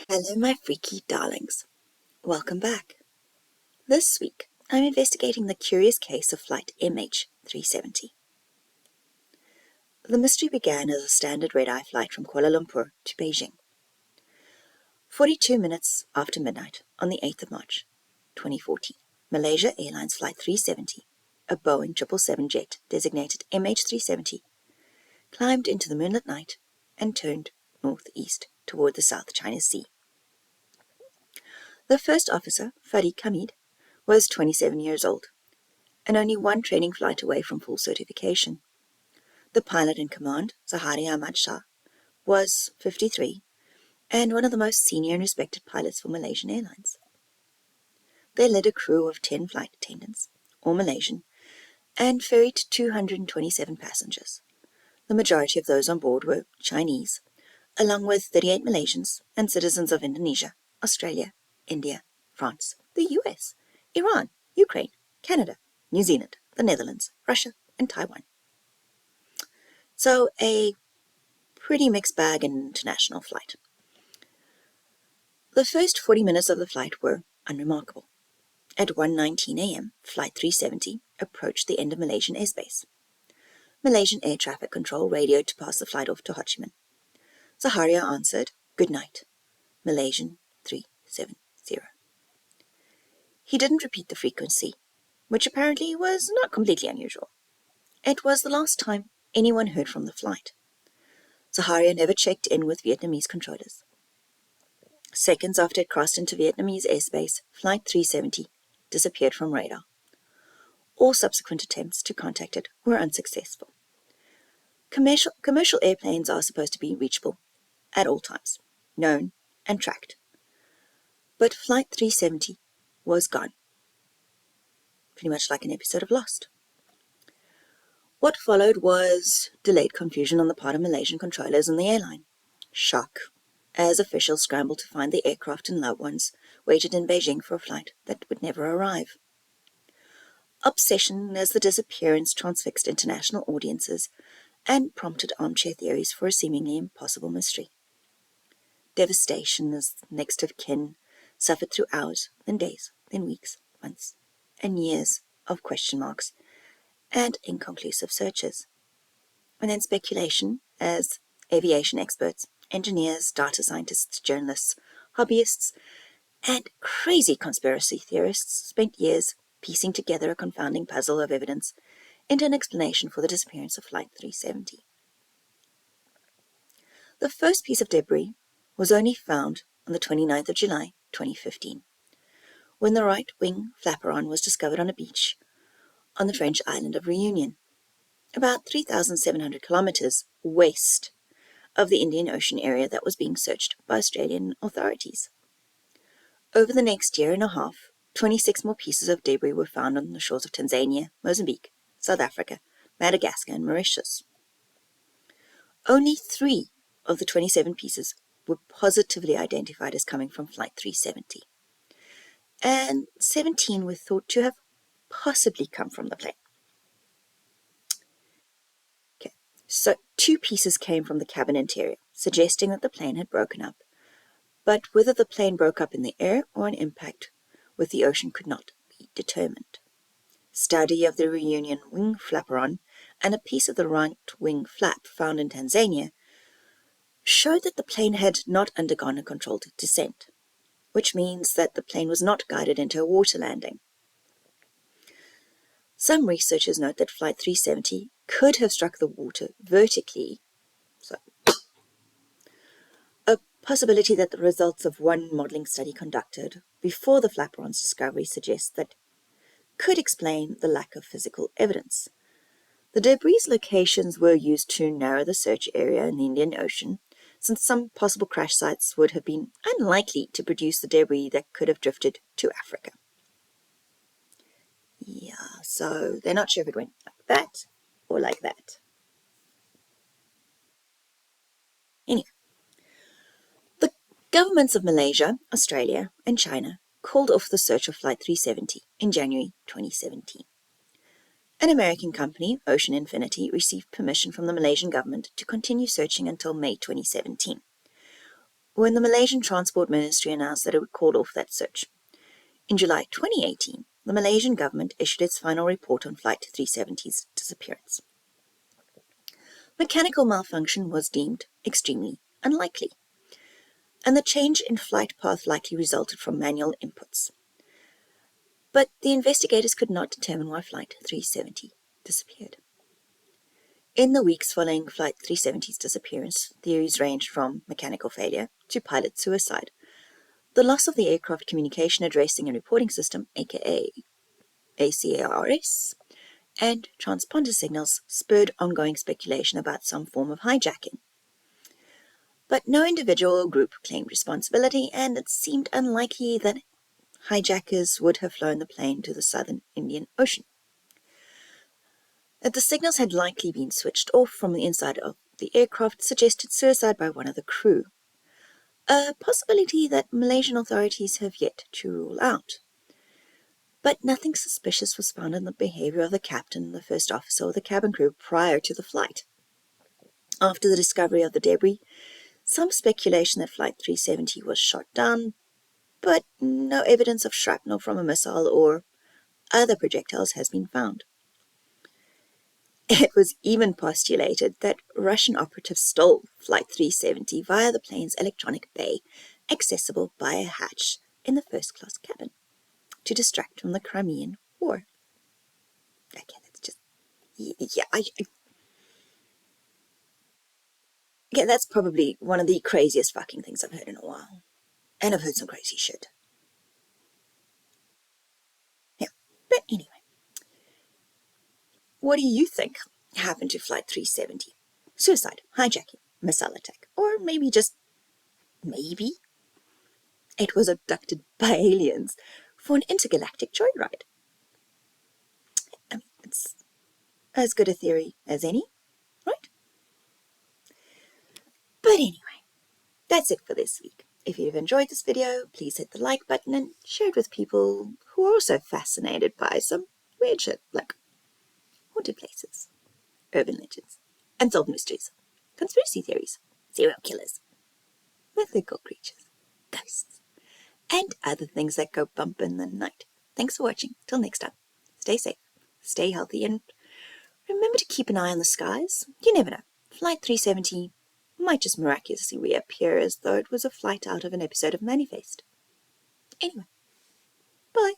Hello, my freaky darlings. Welcome back. This week, I'm investigating the curious case of Flight MH370. The mystery began as a standard red-eye flight from Kuala Lumpur to Beijing. 42 minutes after midnight on the 8th of March, 2014, Malaysia Airlines Flight 370, a Boeing 777 jet designated MH370, climbed into the moonlit night and turned northeast toward the South China Sea. The first officer, Farid Hamid, was 27 years old, and only one training flight away from full certification. The pilot in command, Zaharia Ahmad Shah, was 53, and one of the most senior and respected pilots for Malaysian Airlines. They led a crew of 10 flight attendants, all Malaysian, and ferried 227 passengers. The majority of those on board were Chinese, along with 38 Malaysians and citizens of Indonesia, Australia, India, France, the US, Iran, Ukraine, Canada, New Zealand, the Netherlands, Russia, and Taiwan. So a pretty mixed bag international flight. The first 40 minutes of the flight were unremarkable. At 1:19 a.m., Flight 370 approached the end of Malaysian airspace. Malaysian Air Traffic Control radioed to pass the flight off to Ho Chi Minh. Zaharia answered, "Good night, Malaysian 370. He didn't repeat the frequency, which apparently was not completely unusual. It was the last time anyone heard from the flight. Zaharia never checked in with Vietnamese controllers. Seconds after it crossed into Vietnamese airspace, Flight 370 disappeared from radar. All subsequent attempts to contact it were unsuccessful. Commercial airplanes are supposed to be reachable at all times, known and tracked. But Flight 370 was gone. Pretty much like an episode of Lost. What followed was delayed confusion on the part of Malaysian controllers and the airline. Shock, as officials scrambled to find the aircraft and loved ones waited in Beijing for a flight that would never arrive. Obsession as the disappearance transfixed international audiences and prompted armchair theories for a seemingly impossible mystery. Devastation as next of kin suffered through hours, then days, then weeks, months, and years of question marks and inconclusive searches. And then speculation as aviation experts, engineers, data scientists, journalists, hobbyists, and crazy conspiracy theorists spent years piecing together a confounding puzzle of evidence into an explanation for the disappearance of Flight 370. The first piece of debris was only found on the 29th of July, 2015, when the right wing flaperon was discovered on a beach on the French island of Reunion, about 3,700 kilometers west of the Indian Ocean area that was being searched by Australian authorities. Over the next year and a half, 26 more pieces of debris were found on the shores of Tanzania, Mozambique, South Africa, Madagascar, and Mauritius. Only 3 of the 27 pieces were positively identified as coming from Flight 370, and 17 were thought to have possibly come from the plane. So 2 pieces came from the cabin interior, suggesting that the plane had broken up, but whether the plane broke up in the air or an impact with the ocean could not be determined. Study of the Reunion wing flaperon and a piece of the right wing flap found in Tanzania showed that the plane had not undergone a controlled descent, which means that the plane was not guided into a water landing. Some researchers note that Flight 370 could have struck the water vertically, a possibility that the results of one modeling study conducted before the flaperon's discovery suggests that could explain the lack of physical evidence. The debris locations were used to narrow the search area in the Indian Ocean, since some possible crash sites would have been unlikely to produce the debris that could have drifted to Africa. Yeah, so they're not sure if it went like that or like that. Anyway, the governments of Malaysia, Australia, and China called off the search of Flight 370 in January 2017. An American company, Ocean Infinity, received permission from the Malaysian government to continue searching until May 2017, when the Malaysian Transport Ministry announced that it would call off that search. In July 2018, the Malaysian government issued its final report on Flight 370's disappearance. Mechanical malfunction was deemed extremely unlikely, and the change in flight path likely resulted from manual inputs. But the investigators could not determine why Flight 370 disappeared. In the weeks following Flight 370's disappearance, theories ranged from mechanical failure to pilot suicide. The loss of the aircraft communication addressing and reporting system, aka ACARS, and transponder signals spurred ongoing speculation about some form of hijacking. But no individual or group claimed responsibility, and it seemed unlikely that hijackers would have flown the plane to the southern Indian Ocean. That the signals had likely been switched off from the inside of the aircraft suggested suicide by one of the crew, a possibility that Malaysian authorities have yet to rule out. But nothing suspicious was found in the behavior of the captain, the first officer, or the cabin crew prior to the flight. After the discovery of the debris, some speculation that Flight 370 was shot down, but no evidence of shrapnel from a missile or other projectiles has been found. It was even postulated that Russian operatives stole Flight 370 via the plane's electronic bay, accessible by a hatch in the first-class cabin, to distract from the Crimean War. Okay, that's just... Yeah, that's probably one of the craziest fucking things I've heard in a while. And I've heard some crazy shit. Yeah, but anyway. What do you think happened to Flight 370? Suicide, hijacking, missile attack, or maybe just maybe it was abducted by aliens for an intergalactic joyride. I mean, it's as good a theory as any, right? But anyway, that's it for this week. If you've enjoyed this video, please hit the like button and share it with people who are also fascinated by some weird shit like haunted places, urban legends, unsolved mysteries, conspiracy theories, serial killers, mythical creatures, ghosts, and other things that go bump in the night. Thanks for watching. Till next time, stay safe, stay healthy, and remember to keep an eye on the skies. You never know. Flight 370 might just miraculously reappear as though it was a flight out of an episode of Manifest. Anyway, bye.